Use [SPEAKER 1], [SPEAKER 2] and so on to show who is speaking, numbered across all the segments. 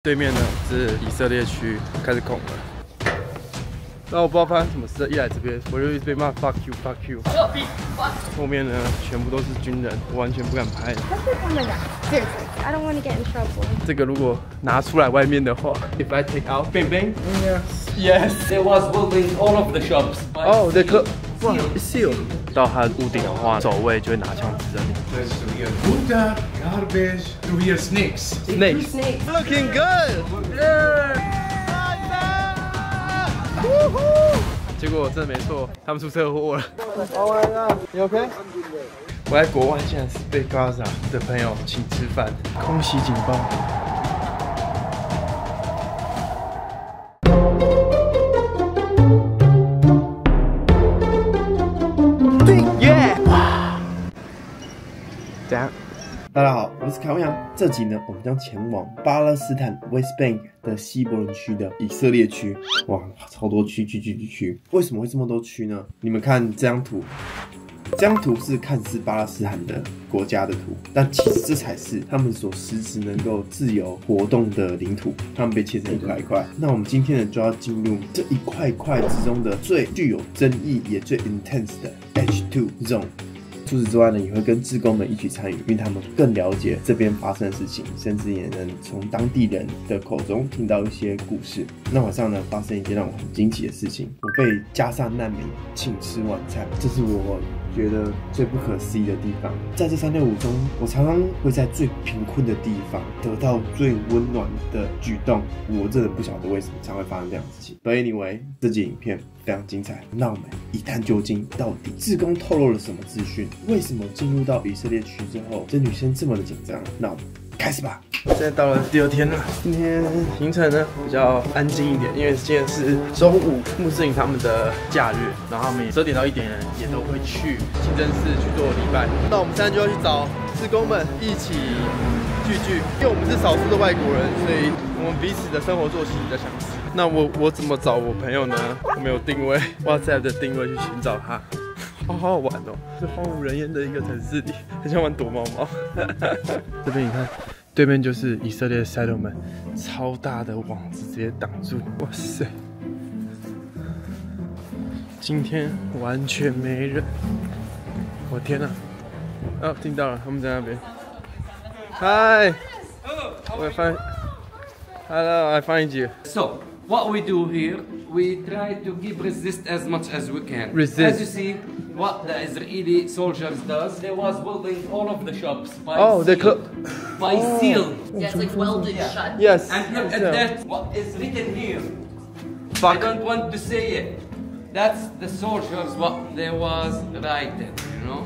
[SPEAKER 1] 对面呢是以色列区，开始恐了。那我不知道发生什么事，一来这边我就一直被骂 fuck you fuck you。后面呢全部都是军人，我完全不敢拍。
[SPEAKER 2] Seriously, I don't want to get in trouble.
[SPEAKER 1] 这个如果拿出来外面的话 ，if I take out bang bang, yes,
[SPEAKER 3] They was building all of the shops.
[SPEAKER 1] oh they could, wow, seal. 到他屋顶的话，守卫就会拿枪指着你。
[SPEAKER 4] Water, garbage, to hear snakes.
[SPEAKER 1] Snakes, looking good. 结果真的没错，他们出车祸了。Oh my god, you okay? 我在国外现在是被 Gaza 的朋友请吃饭，空袭警报。怎样？大家好，我是凯文阳。这集呢，我们将前往巴勒斯坦 West Bank 的西伯伦区的以色列区。哇，超多区！为什么会这么多区呢？你们看这张图，这张图是看似巴勒斯坦的国家的图，但其实这才是他们所实质能够自由活动的领土。他们被切成一块一块。那我们今天呢，就要进入这一块一块之中的最具有争议也最 intense 的 H2 Zone。 除此之外呢，也会跟志工们一起参与，因为他们更了解这边发生的事情，甚至也能从当地人的口中听到一些故事。那晚上呢，发生一件让我很惊奇的事情，我被加沙难民请吃晚餐，这是我觉得最不可思议的地方。在这365中，我常常会在最贫困的地方得到最温暖的举动，我真的不晓得为什么常会发生这样的事情。But anyway， 这集影片非常精彩，那我们一探究竟，到底志工透露了什么资讯？为什么进入到以色列区之后，这女生这么的紧张？那我们开始吧。现在到了第2天了，今天行程呢比较安静一点，因为今天是周五，穆斯林他们的假日，然后他们也12点到1点也都会去清真寺去做礼拜。那我们现在就要去找志工们一起聚，因为我们是少数的外国人，所以我们彼此的生活作息比较相似。那我怎么找我朋友呢？我没有定位 ，WhatsApp 的定位去寻找他。 好好玩哦！是荒无人烟的一个城市里，很像玩躲猫猫。这边你看，对面就是以色列 settlement， 超大的网子直接挡住，哇塞！今天完全没人，我天哪！哦，听到了，他们在那边。Hi， 我find，Hello， I find you.
[SPEAKER 3] So, what we do here, we try to keep resist as much as we can.
[SPEAKER 1] Resist.
[SPEAKER 3] As you see, what the Israeli soldiers does, they was building all of the shops by
[SPEAKER 1] Oh, they
[SPEAKER 3] seal. By seal.
[SPEAKER 2] Yeah, it's like welded shut.
[SPEAKER 1] Yes.
[SPEAKER 3] And look at that, what is written here.
[SPEAKER 1] Fuck.
[SPEAKER 3] I don't want to say it. That's the soldiers, what they was writing, you know?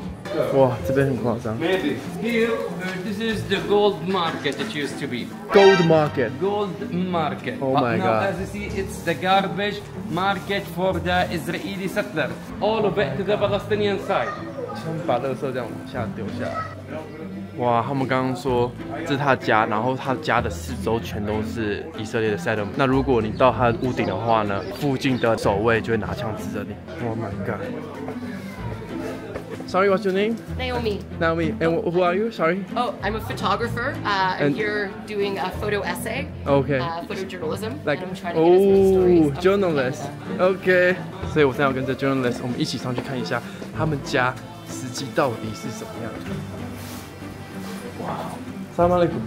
[SPEAKER 1] 哇，这边很夸张。
[SPEAKER 3] Maybe. Here, this is the gold market it used to be.
[SPEAKER 1] Gold market.
[SPEAKER 3] Gold market.
[SPEAKER 1] Oh
[SPEAKER 3] but
[SPEAKER 1] my
[SPEAKER 3] now,
[SPEAKER 1] God.
[SPEAKER 3] as you see, it's the garbage market for the Israeli settlers. All of it to the Palestinian side.
[SPEAKER 1] 他们把垃圾这样往下丢下来。哇，他们刚刚说这是他家，然后他家的四周全都是以色列的 settlement。那如果你到他的屋顶的话呢，附近的守卫就会拿枪指着你。Oh my god! Sorry, what's your name?
[SPEAKER 2] Naomi.
[SPEAKER 1] Naomi. And who are you? Sorry.
[SPEAKER 2] Oh, I'm a photographer. I'm
[SPEAKER 1] And-
[SPEAKER 2] here doing a photo essay,
[SPEAKER 1] Okay.
[SPEAKER 2] Photojournalism.
[SPEAKER 1] Like,
[SPEAKER 2] and I'm trying to get as many stories of
[SPEAKER 1] journalist.
[SPEAKER 2] Canada.
[SPEAKER 1] OK. 所以我现在要跟这 journalist 我们一起上去看一下他们家实际到底是什么样的。哇 Salam alaikum.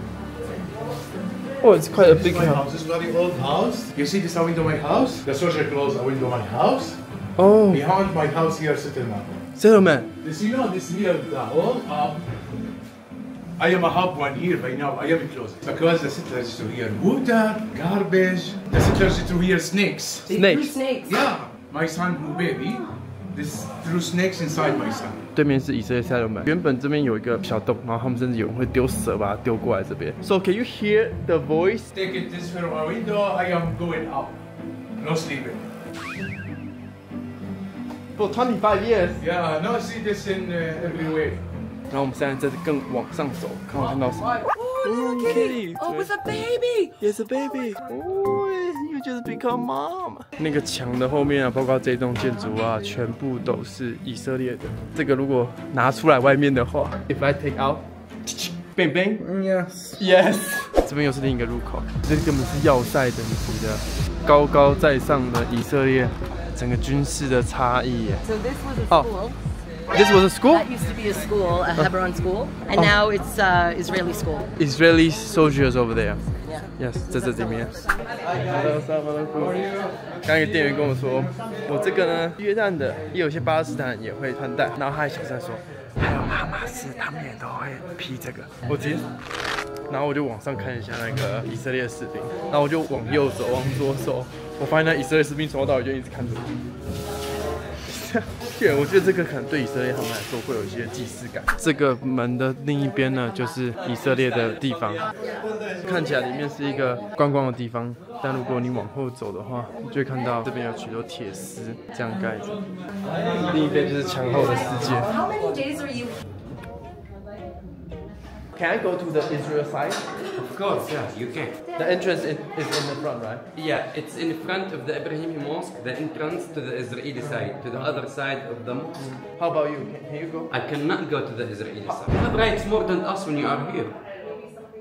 [SPEAKER 1] Oh, it's quite a big
[SPEAKER 4] My
[SPEAKER 1] house.
[SPEAKER 4] house. This is very old house. You see this a window my house? The soldier closed a window my house.
[SPEAKER 1] Oh,
[SPEAKER 4] Behind my house here settlement.
[SPEAKER 1] settlement.
[SPEAKER 4] This you know this here the old hub. I am a hub one here by now. I am closed. Because the settlers to here water, garbage. The settlers to here snakes.
[SPEAKER 2] They threw
[SPEAKER 1] Snakes.
[SPEAKER 2] snakes.
[SPEAKER 4] Yeah, my son who baby. This threw snakes inside my son.
[SPEAKER 1] 对面是以色列 settlement。原本这边有一个小洞，然后他们甚至有人会丢蛇把它丢过来这边。So can you hear the voice?
[SPEAKER 4] Take it this from a window. I am going up. No sleeping.
[SPEAKER 1] For 25 years.
[SPEAKER 4] Yeah, no see this in everywhere.
[SPEAKER 1] 然后我们现在在更往上走，看我看到什么。
[SPEAKER 2] Oh, little kitty. Oh, with a baby.
[SPEAKER 1] Yes, a baby. Oh, you just become mom. 那个墙的后面啊，包括这栋建筑啊，全部都是以色列的。这个如果拿出来外面的话 ，if I take out, bang bang.
[SPEAKER 4] Yes.
[SPEAKER 1] Yes.
[SPEAKER 5] 这边又是另一个入口，这根本是要塞等级的，高高在上的以色列，整个军事的差异耶。
[SPEAKER 6] So this was a school.
[SPEAKER 5] This was a school?
[SPEAKER 6] That used to be a school, a Hebron school, and now it's Israeli school.
[SPEAKER 5] Israeli soldiers over there.
[SPEAKER 6] Yeah.
[SPEAKER 5] Yes， 在这里面。刚刚一个店员跟我说，我这个呢，约旦的，也有些巴勒斯坦也会穿戴，然后他还小声说，还有哈马斯他们也都会披这个。我直接，然后我就往上看一下那个以色列士兵，然后我就往右走，往左走，我发现那以色列士兵从头到尾就一直看着我。对，我觉得这个可能对以色列他们来说会有一些祭祀感。这个门的另一边呢，就是以色列的地方，看起来里面是一个观光的地方，但如果你往后走的话，你就会看到这边有许多铁丝这样盖着。另一边就是墙后的世界。
[SPEAKER 6] How many days are you?
[SPEAKER 5] Can I go to the Israel side?
[SPEAKER 3] Of course, yeah, you can.
[SPEAKER 5] The entrance is in the front, right?
[SPEAKER 3] Yeah, it's in front of the Ibrahimi Mosque, the entrance to the Israeli side, to the other side of the mosque.
[SPEAKER 5] How about you? Can you go?
[SPEAKER 3] I cannot go to the Israeli side. You have rights more than us when you are here.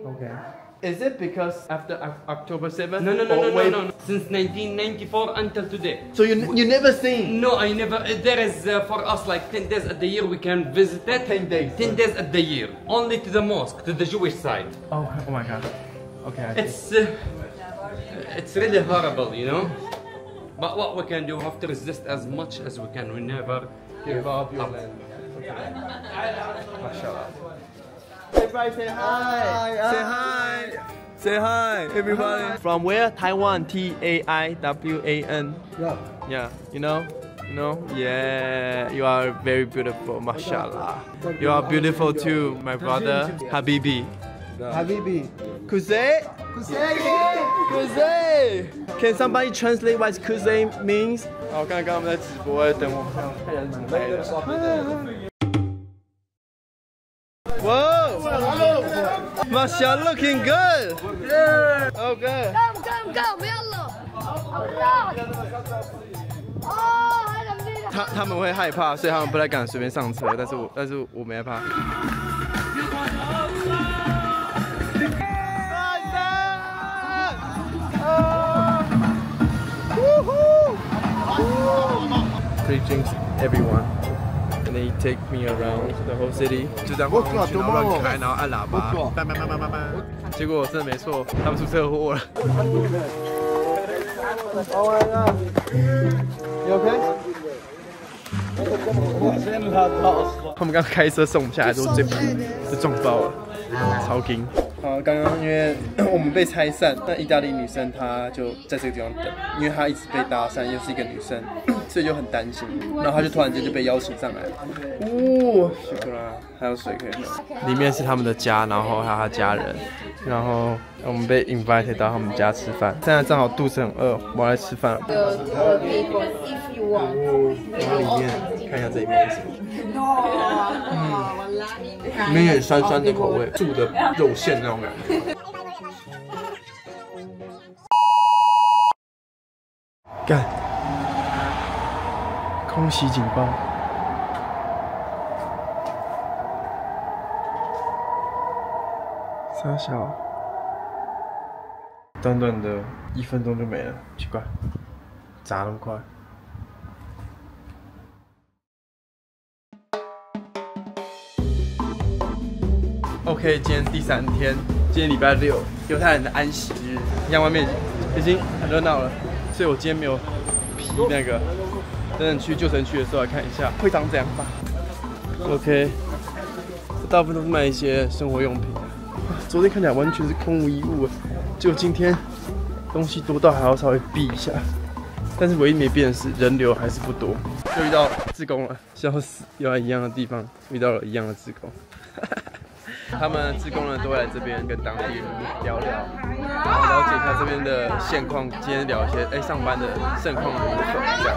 [SPEAKER 5] Okay. Is it because after October 7th?
[SPEAKER 3] No,
[SPEAKER 5] Wait.
[SPEAKER 3] Since 1994 until today.
[SPEAKER 5] So you never seen?
[SPEAKER 3] No, I never. There is for us like 10 days at the year we can visit it.
[SPEAKER 5] 10 days.
[SPEAKER 3] 10 days at the year, only to the mosque, to the Jewish side.
[SPEAKER 5] Oh my God. Okay. I see.
[SPEAKER 3] It's really horrible, you know. But what we can do, we have to resist as much as we can. We never
[SPEAKER 5] Give up your land. Mashallah. Everybody say hi. Say hi. Say hi, everybody. From where? Taiwan. Taiwan. Yeah. You know? Yeah. You are very beautiful. Mashallah. You are beautiful too, my brother. Habibi.
[SPEAKER 1] Habibi.
[SPEAKER 5] Kuzey? Kuzey! Can somebody translate what Kuzey means? 好，刚刚我们在直播，在等我们看人怎么来的。Whoa! Mashallah, looking good. Yeah. Oh, good.
[SPEAKER 7] Come, يلا.
[SPEAKER 5] 他们会害怕，所以他们不太敢随便上车。但是我没害怕。Greetings everyone, and they take me around the whole city. 就这样晃来晃去，然后乱开，然后按喇叭，结果真的没错，他们出车祸了。Oh my god! You okay? 他们刚开车送我们下来之后，这盘就撞爆了，超惊。好，刚刚因为我们被拆散，那意大利女生她就在这个地方等，因为她一直被搭讪，又是一个女生，所以就很担心。然后她就突然间就被邀请上来了。哦，辛苦啦，还有水可以喝。里面是他们的家，然后还有他家人，然后我们被 invited 到他们家吃饭。现在正好肚子很饿，我要来吃饭了。然后里面看一下这里面是什么。里面有点酸酸的口味，素的肉馅那种感觉。干，空袭警报。傻小，短短的1分钟就没了，奇怪，咋那么快？ OK， 今天第3天，今天礼拜6，犹太人的安息日。你看外面已经很热闹了，所以我今天没有披那个。等去旧城区的时候来看一下会长怎样吧。OK， 大部分都是卖一些生活用品。昨天看起来完全是空无一物，结果今天东西多到还要稍微避一下。但是唯一没变的是人流还是不多。又遇到志工了，笑死！又在一样的地方遇到了一样的志工。他们志工呢都会来这边跟当地人聊聊，然后了解一下这边的现况。今天聊一些上班的盛况如何这样。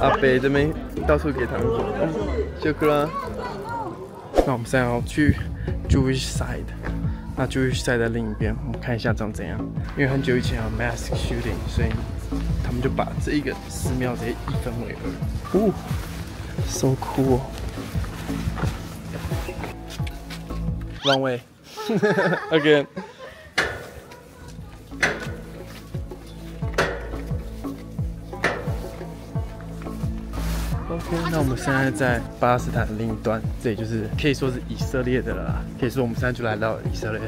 [SPEAKER 5] 阿北这边到处给糖果，谢克啦。那我们现在要去 Jewish side， 那 Jewish side 的另一边，我们看一下长怎样。因为很久以前有 mass shooting， 所以他们就把这一个寺庙直接一分为2。哦 ，so cool。 Wrong way. Again. OK， 那我们现在在巴勒斯坦的另一端，这里就是可以说是以色列的了啦。可以说我们现在就来到以色列。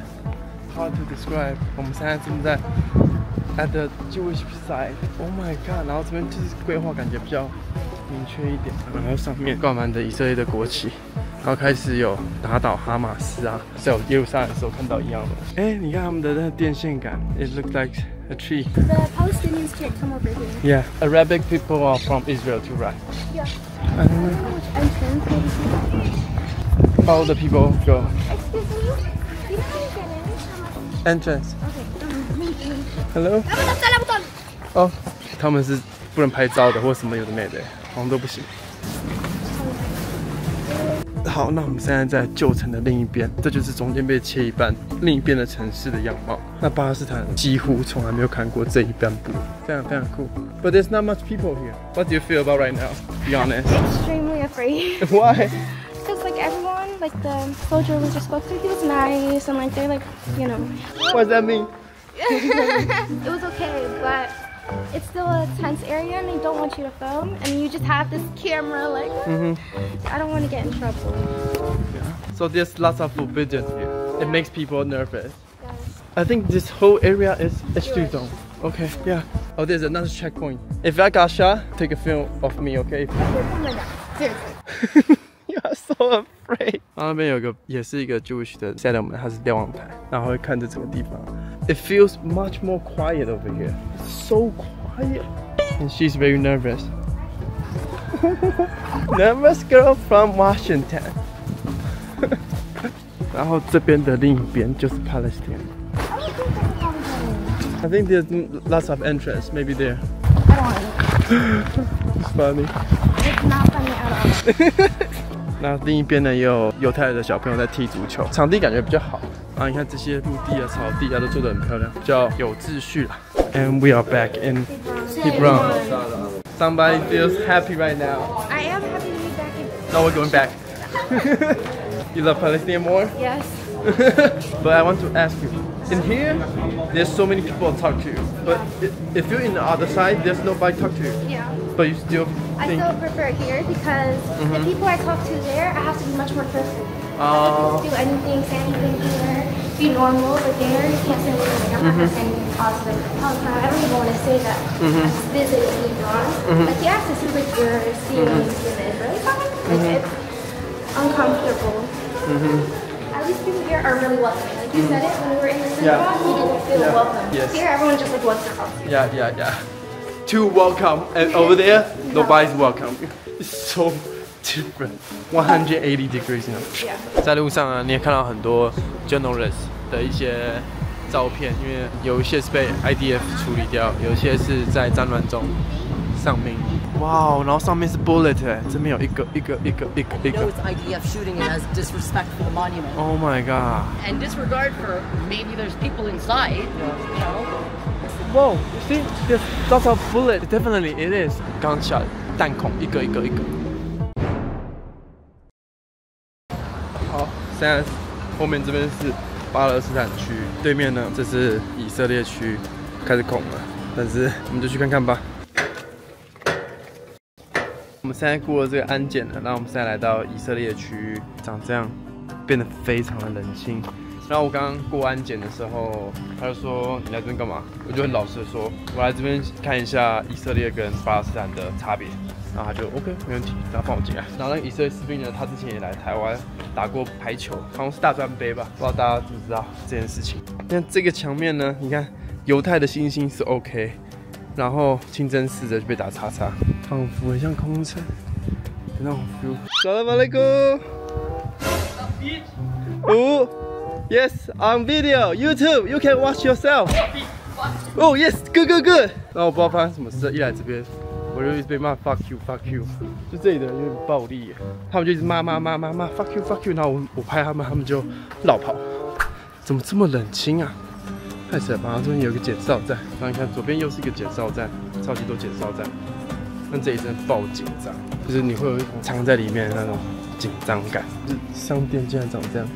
[SPEAKER 5] Hard to describe。我们现在正在 at the Jewish side。Oh my god！ 然后这边就是规划感觉比较明确一点，然后上面挂满的以色列的国旗，然后开始有打倒哈马斯啊，在耶路撒冷的时候看到一样的。哎，你看他们的那个电线杆 ，it looks like a tree.
[SPEAKER 7] The Palestinians can't come over here.
[SPEAKER 5] Yeah, Arabic people are from Israel too, right?
[SPEAKER 7] Yeah.
[SPEAKER 5] I don't know.
[SPEAKER 7] Entrance, maybe.
[SPEAKER 5] How the people go?
[SPEAKER 7] Excuse me. You know how you get in?
[SPEAKER 5] Entrance.
[SPEAKER 7] Okay.
[SPEAKER 5] Hello. 哦，他们是不能拍照的，或什么有的没的，好像都不行。好，那我们现在在旧城的另一边，这就是中间被切一半，另一边的城市的样貌。那巴勒斯坦几乎从来没有看过这一半部，非常非常酷。But there's not much people here. What do you feel about right now? Be honest.
[SPEAKER 7] Extremely afraid.
[SPEAKER 5] Why?
[SPEAKER 7] Because like everyone, like the soldier we just spoke to, he was nice and like they're like, you know.
[SPEAKER 5] What does that mean?
[SPEAKER 7] It was okay, but it's still a tense area and they don't want you to film and you just have this camera like, I don't want to get in trouble.
[SPEAKER 5] Yeah. So there's lots of forbidden here. It makes people nervous.
[SPEAKER 7] Yes.
[SPEAKER 5] I think this whole area is H2 zone. Okay, yeah. Oh, there's another checkpoint. If I got shot, take a film of me, okay?
[SPEAKER 7] Seriously.
[SPEAKER 5] You are so afraid. 那边有一个也是一个 Jewish 的 settlement， 它是瞭望台，然后会看着这个地方。It feels much more quiet over here. It's so quiet. And she's very nervous. Nervous girl from Washington. 然后这边的另一边就是 Palestine. I think there's lots of entrance. Maybe there.
[SPEAKER 7] I don't want to.
[SPEAKER 5] It's funny.
[SPEAKER 7] It's not funny at all.
[SPEAKER 5] 那另一边呢，也有犹太的小朋友在踢足球，场地感觉比较好。啊，你看这些陆地啊、草地啊，都做得很漂亮，比较有秩序啦。And we are back in Hebron. Somebody feels happy right now.
[SPEAKER 7] I am happy to be back in.
[SPEAKER 5] Now we're going back. You love Palestine more?
[SPEAKER 7] Yes.
[SPEAKER 5] But I want to ask you, in here, there's so many people to talk to you. But if you're in the other side, there's nobody to talk to you.
[SPEAKER 7] Yeah.
[SPEAKER 5] But you still
[SPEAKER 7] I
[SPEAKER 5] think...
[SPEAKER 7] still prefer here because the people I talk to there, I have to be much more careful. I
[SPEAKER 5] Oh.
[SPEAKER 7] have to do anything, say anything here, be normal, but there you can't say anything. I'm not gonna say anything positive. I don't even want to say that I visited Hebron. Like the access is like you're seeing the Israeli side. Like it's uncomfortable. At least people here are really welcoming. Like you said it when we were in the synagogue, you didn't feel welcome.
[SPEAKER 5] Yes.
[SPEAKER 7] Here everyone just like wants to talk to you.
[SPEAKER 5] Yeah. Too welcome, and over there, nobody's welcome. It's so different. 180 degrees, you know.
[SPEAKER 7] Yeah.
[SPEAKER 5] 在路上啊，你也看到很多 journalists 的一些照片，因为有一些是被 IDF 处理掉，有一些是在战乱中丧命。哇哦，然后上面是 bullet 哎，这边有一个。
[SPEAKER 6] No, it's IDF shooting and has disrespect for the monument.
[SPEAKER 5] Oh my god.
[SPEAKER 6] And disregard for maybe there's people inside, you know?
[SPEAKER 5] Whoa, you see, there's lots of bullets. Definitely, it is gunshot. 弹孔一个。好，现在后面这边是巴勒斯坦区，对面呢这是以色列区，开始孔了，但是我们就去看看吧。我们现在过了这个安检了，那我们现在来到以色列区，长这样，变得非常的冷清。然后我刚刚过安检的时候，他就说你来这边干嘛？我就很老实的说，我来这边看一下以色列跟巴勒斯坦的差别。然后他就 OK 没问题，然后放我进来。然后那个以色列士兵呢，他之前也来台湾打过排球，好像是大专杯吧，不知道大家知不知道这件事情。那这个墙面呢，你看犹太的星星是 OK， 然后清真寺的就被打叉叉，仿佛很像空城的那种 feel。Assalamualaikum。Yes, on video, YouTube, you can watch yourself. Oh yes, good. 然后我不知道发生什么事，一来这边，我就一直被骂 fuck you， 就这里的人有点暴力耶，他们就一直骂 fuck you， 然后我拍他们，他们就绕跑。怎么这么冷清啊？太扯了吧！这边有一个检哨站，然后你看左边又是一个检哨站，超级多检哨站。但这里真的爆紧张，就是你会有一种藏在里面的那种紧张感。就是商店竟然长这样。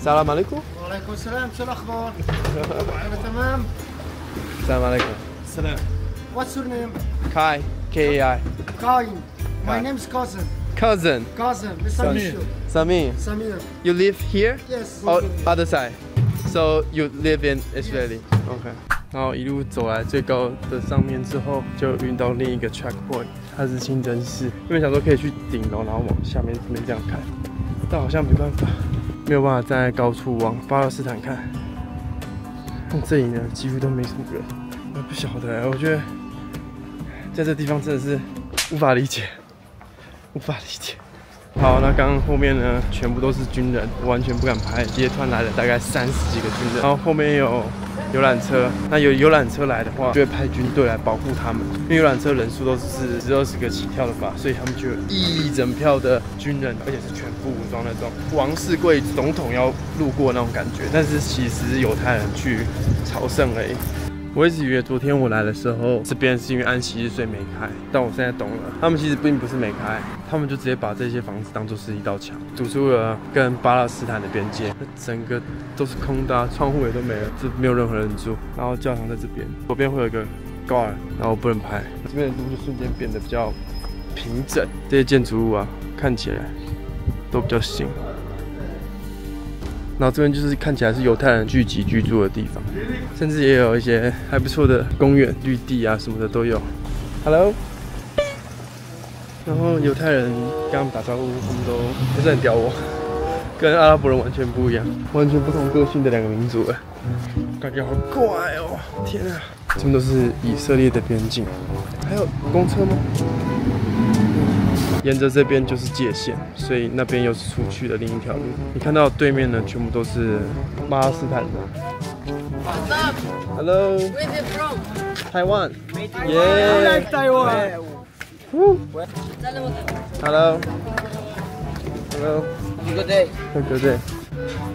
[SPEAKER 5] السلام عليكم.
[SPEAKER 8] وعليكم السلام، شو الأخبار؟ تمام؟
[SPEAKER 5] السلام عليكم.
[SPEAKER 8] السلام. What's your name?
[SPEAKER 5] Kai. K-A-I.
[SPEAKER 8] Kain. My name's cousin.
[SPEAKER 5] Cousin.
[SPEAKER 8] Cousin. Samir.
[SPEAKER 5] Samir.
[SPEAKER 8] Samir.
[SPEAKER 5] You live here?
[SPEAKER 8] Yes.
[SPEAKER 5] Oh, other side. So you live in Israeli. OK.然后一路走来最高的上面之后，就遇到另一个 checkpoint， 它是清真寺。原本想说可以去顶楼，然后往下面这样看，但好像没办法，没有办法站在高处往巴勒斯坦看。这里呢，几乎都没什么人。我不晓得，我觉得在这地方真的是无法理解，无法理解。好，那刚刚后面呢，全部都是军人，我完全不敢拍。接团来了大概30几个军人，然后后面有游览车。那有游览车来的话，就会派军队来保护他们，因为游览车人数都是10-20个起跳的吧，所以他们就有一整票的军人，而且是全副武装那种，王室贵总统要路过那种感觉。但是其实犹太人去朝圣而已。我一直以为昨天我来的时候，这边是因为安息日所以没开，但我现在懂了，他们其实并不是没开，他们就直接把这些房子当作是一道墙，堵住了跟巴勒斯坦的边界，整个都是空的，窗户也都没了，这没有任何人住。然后教堂在这边，左边会有一个 guard， 然后我不能拍，这边的路就瞬间变得比较平整，这些建筑物啊看起来都比较新。然后这边就是看起来是犹太人聚集居住的地方，甚至也有一些还不错的公园、绿地啊什么的都有。Hello， 然后犹太人跟他们打招呼，他们都不是很屌我，跟阿拉伯人完全不一样，完全不同个性的两个民族哎，感觉好怪哦！天啊，这边都是以色列的边境，还有公车吗？沿着这边就是界限，所以那边又是出去的另一条路。你看到对面呢，全部都是巴勒斯坦人。Hello.
[SPEAKER 6] Where is it from?
[SPEAKER 5] Taiwan. Yeah.
[SPEAKER 8] Taiwan.
[SPEAKER 5] Hello. Hello.
[SPEAKER 6] Have a good day.
[SPEAKER 5] Good day.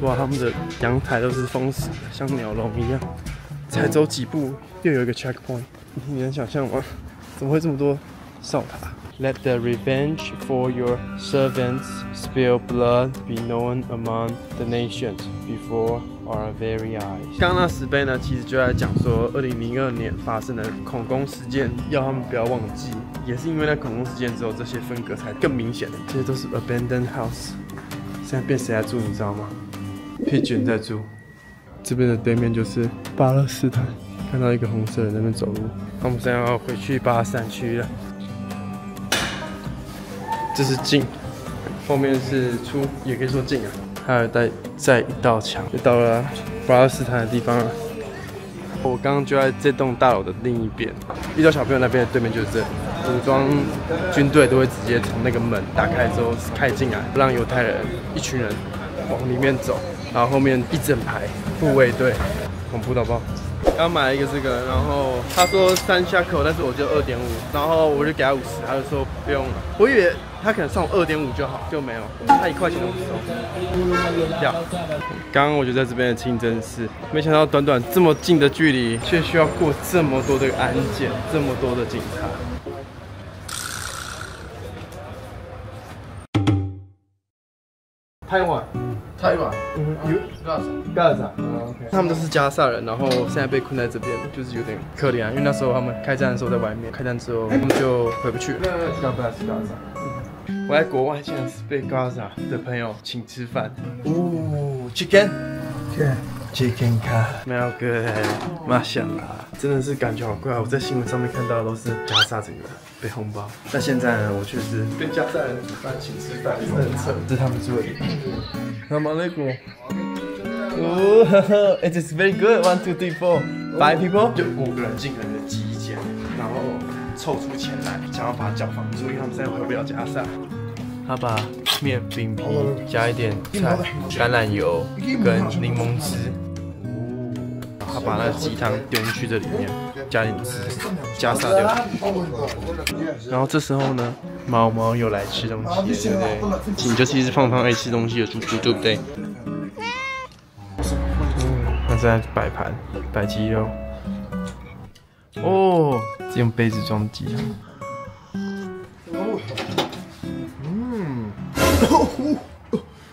[SPEAKER 5] 哇，他们的阳台都是封死的，像鸟笼一样。才走几步，又有一个 checkpoint。你能想象吗？怎么会这么多哨塔？Let the revenge for your servants spill blood be known among the nations before our very eyes。刚刚那石碑呢，其实就在讲说，2002年发生的恐攻事件，要他们不要忘记。也是因为那恐攻事件之后，这些分隔才更明显的。这些都是 abandoned house， 现在变谁来住，你知道吗 ？Pigeon 在住。这边的对面就是巴勒斯坦，看到一个红色人在那边走路。我们现在要回去巴勒斯坦区了。这是进，后面是出，也可以说进啊。还有再一道墙，就到了巴勒斯坦的地方了。我刚刚就在这栋大楼的另一边，遇到小朋友那边的对面就是这里。武装军队都会直接从那个门打开之后开进来，让犹太人一群人往里面走，然后后面一整排护卫队，恐怖到爆。刚买了一个这个，然后他说3 shekel， 但是我就2.5，然后我就给他50，他就说不用了。我以为他可能算我2.5就好，就没有，他1块钱都不收。要，刚刚我就在这边的清真寺，没想到短短这么近的距离，却需要过这么多的安检，这么多的警察。台湾。Gaza， 他们都是加萨人，然后现在被困在这边，就是有点可怜啊。因为那时候他们开战的时候在外面，开战之后他们就回不去了。我在国外现在是被 Gaza 的朋友请吃饭。哦 ，Chicken。Chicken 卡，smell good，Mashallah， 真的是感觉好怪。我在新闻上面看到的都是加沙整个被轰爆，但现在呢，我却是被加沙人请吃饭，真的很扯。这是他们住的地方。Assalamualaikum。哦 ，It is very good. 1, 2, 3, 4, 5 people， 就5个人尽可能的挤一间，然后凑出钱来，想要把它缴房租，因为他们现在回不了加沙。他把面饼皮加一点菜、橄榄油跟柠檬汁，他把那个鸡汤丢进去这里面，加点汁，加沙掉。然后这时候呢，猫猫又来吃东西了，对不对？你就是一只胖胖爱吃东西的猪猪，对不对？那在摆盘，摆鸡肉。哦，是用杯子装鸡汤。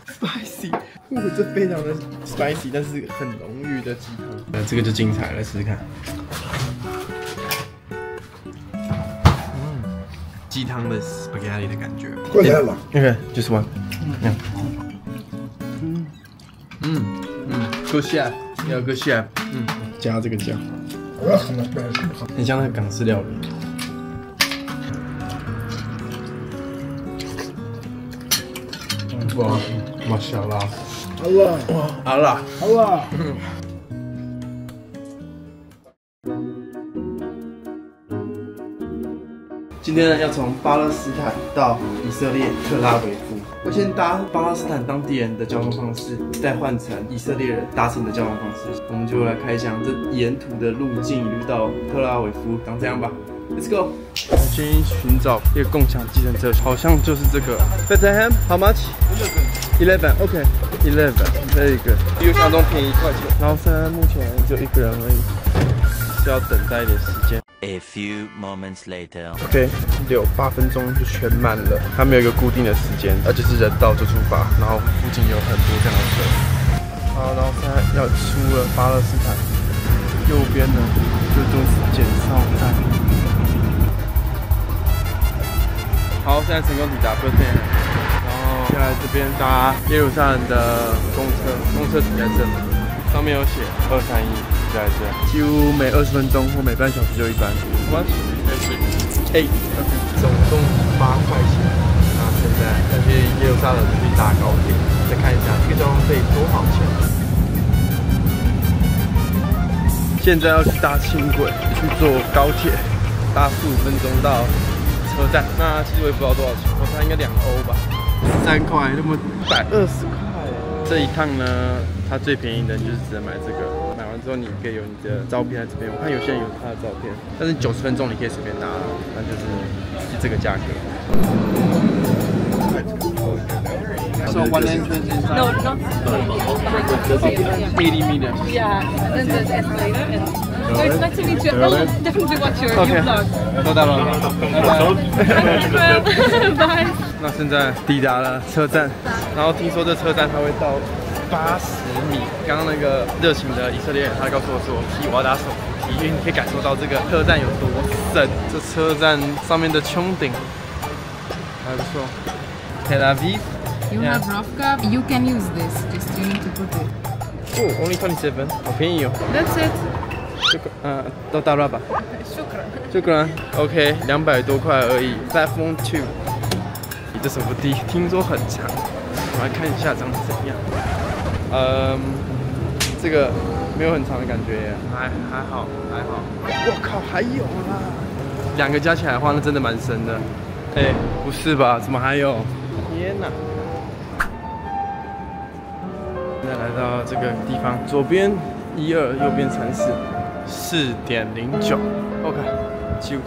[SPEAKER 5] spicy， 这非常的 spicy， 但是很浓郁的鸡汤。这个就精彩了，试试看。鸡汤的 spaghetti 的感觉。
[SPEAKER 1] 过来了。
[SPEAKER 5] OK，just one。Good chef， 要 good chef。加这个酱，很像那个港式料理。哇，马小拉，阿拉。今天呢，要从巴勒斯坦到以色列特拉维夫，会先搭巴勒斯坦当地人的交通方式，再换成以色列人搭乘的交通方式。我们就来开箱这沿途的路径，一路到特拉维夫，长这样吧。Let's go！ 我建议寻找一个共享计程车，好像就是这个。Bethlehem, how much? 11. OK, 11. Very good. 比我想象中便宜1块钱。然后现在目前就1个人而已，是要等待一点时间。
[SPEAKER 9] A few moments later.
[SPEAKER 5] OK， 8分钟就全满了。它没有一个固定的时间，就是人到就出发，然后附近有很多这样的车。好，然后现在要出了巴勒斯坦，右边呢就都是检哨站。好，现在成功抵达 Bethlehem， 然后下来这边搭耶路撒冷的公车停在这里，上面有写231。在这，几乎每20分钟或每半小时就一班。8，总共8块钱。那现在要去耶路撒冷去搭高铁，再看一下这个交通费多少钱。现在要去搭轻轨，去坐高铁，搭15分钟到车站。那其实我也不知道多少钱，我猜应该2欧吧，3块，那么120块。这一趟呢，它最便宜的就是只能买这个。买完之后，你可以有你的照片在这边。我看有些人有他的照片，但是90分钟你可以随便拿，那就是这个价格。So one entrance is
[SPEAKER 2] No, not
[SPEAKER 5] 80 meters.
[SPEAKER 2] yeah. Then there's escalator. So it's nice to meet you. I'll definitely watch your vlog.
[SPEAKER 5] 收到了，
[SPEAKER 2] 拜拜。
[SPEAKER 5] 那现在抵达了车站，然后听说这车站它会到80米。刚刚那个热情的以色列人，他告诉我说，我要打手扶梯，因为你可以感受到这个车站有多深。这车站上面的穹顶还不错。Tel Aviv.
[SPEAKER 10] You have Ravka. You can use this. Just you need to put it.
[SPEAKER 5] Oh, only 27. 好便宜哦。
[SPEAKER 10] That's it.
[SPEAKER 5] 都到了吧？就可能 OK， 200多块而已。Platform 2， 这手扶梯听说很长，我来看一下长怎样。这个没有很长的感觉耶，还好。我靠，还有啦！2个加起来的话，那真的蛮深的。哎，不是吧？怎么还有？天哪！现在来到这个地方，左边12，右边34。4.09 ，OK， 74，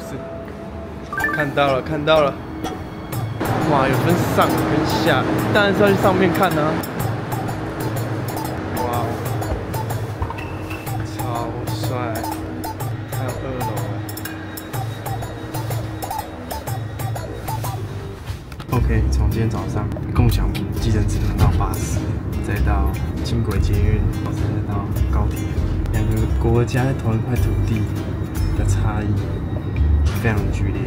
[SPEAKER 5] 看到了，哇，有分上跟下，当然是要去上面看啊，哇，超帅，还有2楼，OK， 从今天早上共享计程车到巴士，再到轻轨捷运，再到高铁。2个国家在同一块土地的差异非常剧烈。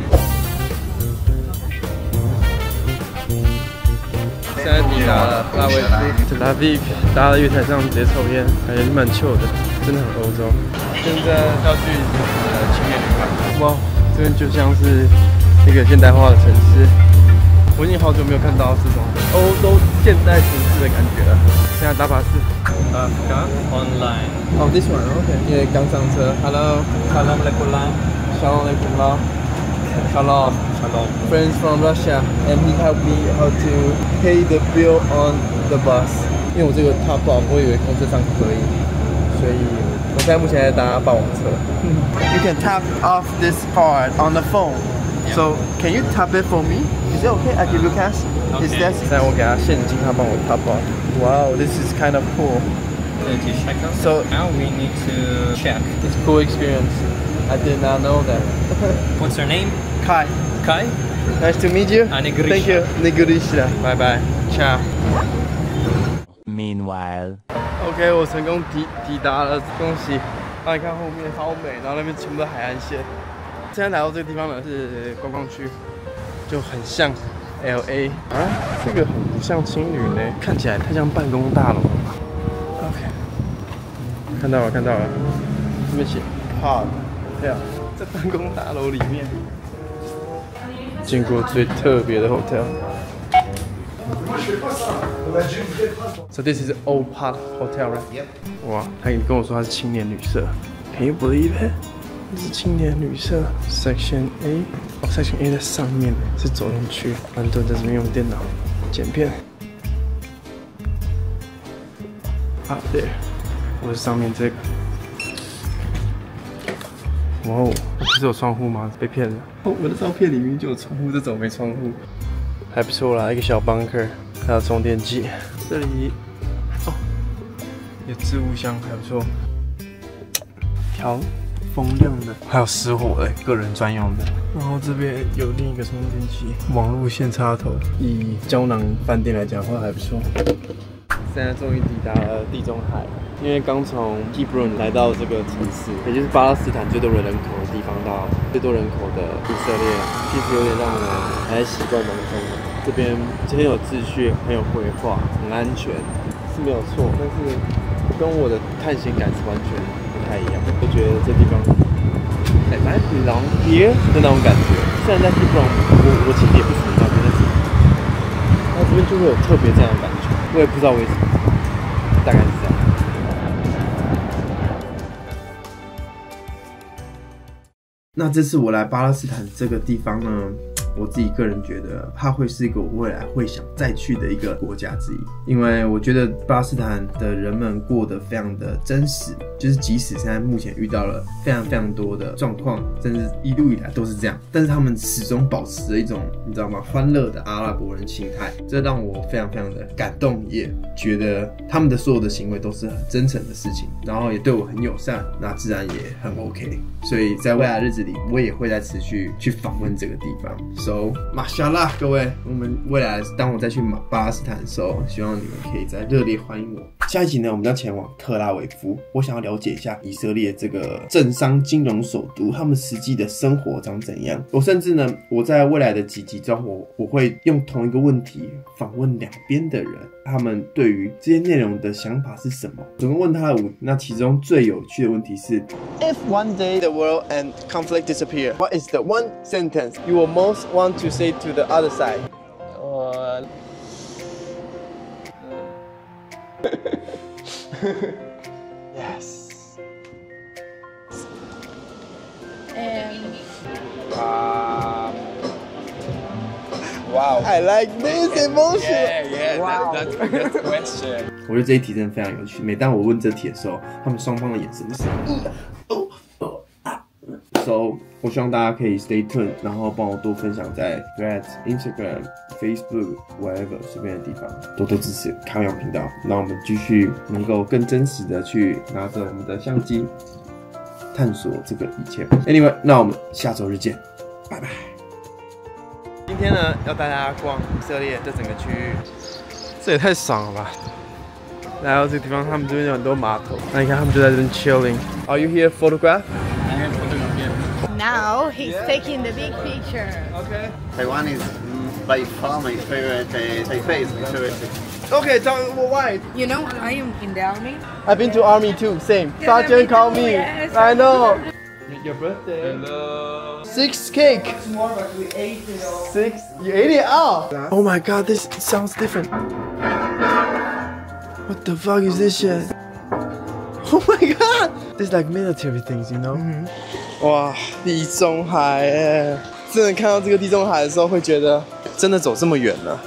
[SPEAKER 5] 现在抵达了拉维夫 Tel Aviv， 搭了月台上直接抽烟，感觉蛮 chill 的，真的很欧洲。现在要去青年旅馆，哇，这边就像是一个现代化的城市。我已经好久没有看到这种欧洲现代城市的感觉了。现在搭巴士。
[SPEAKER 3] Online.
[SPEAKER 5] Oh, this one. Okay. 因为刚上车。Hello.
[SPEAKER 3] Shalom alaikum.
[SPEAKER 5] Shalom alaikum. Shalom.
[SPEAKER 3] Shalom.
[SPEAKER 5] Friends from Russia, and he helped me how to pay the bill on the bus. 因为我这个 top off， 我以为公车上可以，所以我现在目前在搭霸王车。You can tap off this card on the phone. So can you tap it for me? Is it okay? I give you cash. Is that? 现在我给他现金，他帮我 top off. Wow, this is kind of cool. So
[SPEAKER 3] now we need to check.
[SPEAKER 5] It's a cool experience. I did not know that.
[SPEAKER 3] What's your name?
[SPEAKER 5] Kai.
[SPEAKER 3] Kai?
[SPEAKER 5] Nice to meet you.
[SPEAKER 3] Negrisha.
[SPEAKER 5] Thank you. Negrisha. Bye bye. Ciao.
[SPEAKER 9] Meanwhile.
[SPEAKER 5] OK， 我成功抵达了，恭喜！你看后面好美，然后那边全部都海岸线。现在来到这个地方呢是观光区，就很像 LA 啊，这个很不像青旅呢，看起来太像办公大楼了吧 ？OK， 看到了，这边写 Pod Hotel， 在办公大楼里面，见过最特别的 hotel。So this is Old Pod Hotel, right? Yep. 哇，他跟我说他是青年旅社 ，Can you believe it？ 这是青年旅社 Section A， 哦 ，Section A 在上面，是走进去，很多人在这边用电脑剪片。啊，对，我是上面这个。哇哦，不是有窗户吗？被骗了。哦，我的照片里面就有窗户，这怎么没窗户？还不错啦，一个小 bunker， 还有充电器。这里哦，有置物箱，还不错。调风量的，还有失火的，个人专用的。然后这边有另一个充电器，网路线插头。以胶囊饭店来讲的话，还不错。现在终于抵达了地中海，因为刚从 Hebron 来到这个城市，也就是巴勒斯坦最多人口的地方，到最多人口的以色列，其实有点让我还在习惯当中。这边很有秩序，很有规划，很安全，是没有错。但是跟我的探险感是完全不太一样，就觉得这地方like I belong here 的那种感觉。虽然在 Hebron 我其实也不属于那边，但是它这边就会有特别这样的感觉。我也不知道为什么，大概是这样。
[SPEAKER 1] 那这次我来巴勒斯坦这个地方呢，我自己个人觉得它会是一个我未来会想再去的一个国家之一，因为我觉得巴勒斯坦的人们过得非常的真实，就是即使现在目前遇到了非常多的状况，甚至一路以来都是这样，但是他们始终保持着一种你知道吗，欢乐的阿拉伯人心态，这让我非常的感动，也觉得他们的所有的行为都是很真诚的事情，然后也对我很友善，那自然也很 OK， 所以在未来的日子里，我也会再持续去访问这个地方。So， 马夏拉，各位，我们未来当我再去巴勒斯坦的时候，希望你们可以再热烈欢迎我。下一集呢，我们将前往特拉维夫，我想要了解一下以色列这个政商金融首都，他们实际的生活长怎样。我甚至呢，我在未来的几集中，我会用同一个问题访问两边的人，他们对于这些内容的想法是什么。总共问他的那其中最有趣的问题是
[SPEAKER 5] ：If one day the world and conflict disappear, what is the one sentence you will most want to say to the other side? Yes. Wow. I like this emotion. Yeah, wow. That's the question.
[SPEAKER 1] 我觉得这一题真的非常有趣。每当我问这题的时候，他们双方的眼神都是So， 我希望大家可以 stay tuned， 然后帮我多分享在 Threads、Instagram、Facebook whatever 随便的地方，多多支持康阳频道，让我们继续能够更真实的去拿着我们的相机探索这个一切。Anyway， 那我们下周日见，拜拜。
[SPEAKER 5] 今天呢，要带大家逛以色列这整个区域，这也太爽了吧！来到这个地方，他们这边有很多码头，那你看他们就在这边 chilling。Are you here photograph?
[SPEAKER 11] Now he's taking the big picture.
[SPEAKER 5] Okay.
[SPEAKER 12] Taiwan is by far my favorite. Taipei is my favorite.
[SPEAKER 5] Okay, tell me why.
[SPEAKER 10] You know, I am in the army.
[SPEAKER 5] I've been to army too. Same. Sergeant called me. Yes. I know. Your birthday. Hello. 6 cake.
[SPEAKER 8] More, but we ate it all.
[SPEAKER 5] 6. You ate it all. Oh my god, this sounds different. What the fuck is this shit? Oh my god! This is like military things, you know? 哇，地中海耶！真的看到这个地中海的时候，会觉得真的走这么远了。